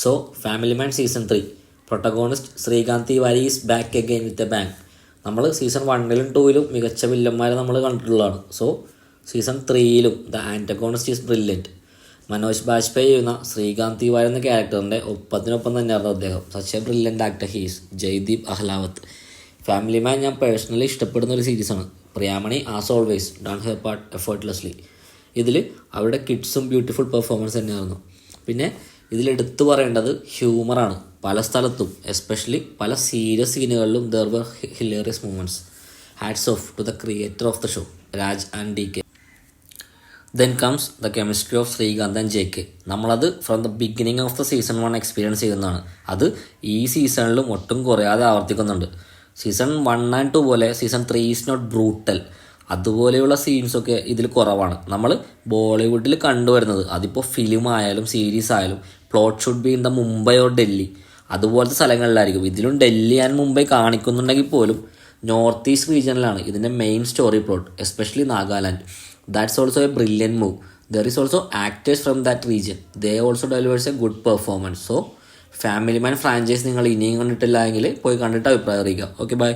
So family man season 3 protagonist Srikant Tiwari is back again with a bang. നമ്മൾ season 1ലും 2ലും മികച്ച വില്ലന്മാരെ നമ്മൾ കണ്ടിട്ടുള്ളതാണ്. സോ സീസൺ 3ലും the antagonist is brilliant. Manoj Bajpayee ചെയ്യുന്ന ശ്രീകാന്ത് തിവാരി എന്ന ക്യാരക്ടറിൻ്റെ ഒപ്പത്തിനൊപ്പം തന്നെയായിരുന്നു അദ്ദേഹം. Such a brilliant actor he's. Jaideep Ahlawat. Family man ഞാൻ പേഴ്സണലി ഇഷ്ടപ്പെടുന്ന ഒരു സീരീസാണ്. Priyamani has always done her part effortlessly. ഇതിൽ അവരുടെ കിഡ്സും ബ്യൂട്ടിഫുൾ പെർഫോമൻസ് തന്നെയായിരുന്നു. പിന്നെ ഇതിലെടുത്തു പറയേണ്ടത് ഹ്യൂമറാണ്. പല സ്ഥലത്തും എസ്പെഷ്യലി പല സീരിയസ് സീനുകളിലും there were hilarious moments. Hats off to the creator of the show, Raj and DK. Then comes the chemistry of Srikant and JK. നമ്മളത് from the beginning of the season 1 experience ചെയ്യുന്നതാണ്. അത് ഈ സീസണിലും ഒട്ടും കുറയാതെ ആവർത്തിക്കുന്നുണ്ട്. സീസൺ 1 and 2 പോലെ season 3 is not brutal. അതുപോലെയുള്ള സീൻസൊക്കെ ഇതിൽ കുറവാണ്. നമ്മൾ ബോളിവുഡിൽ കണ്ടുവരുന്നത്, അതിപ്പോൾ ഫിലിം ആയാലും സീരീസ് ആയാലും, plot should be in the Mumbai or Delhi, അതുപോലത്തെ സ്ഥലങ്ങളിലായിരിക്കും. ഇതിലും ഡൽഹി ആൻഡ് മുംബൈ കാണിക്കുന്നുണ്ടെങ്കിൽ പോലും നോർത്ത് ഈസ്റ്റ് റീജിയനിലാണ് ഇതിൻ്റെ main story plot, especially Nagaland. That's also a brilliant move. There is also actors from that region. They also delivers a good performance. So family man franchise നിങ്ങൾ ഇനിയും കണ്ടിട്ടില്ല എങ്കിൽ പോയി കണ്ടിട്ട് അഭിപ്രായം അറിയിക്കുക. Okay, by.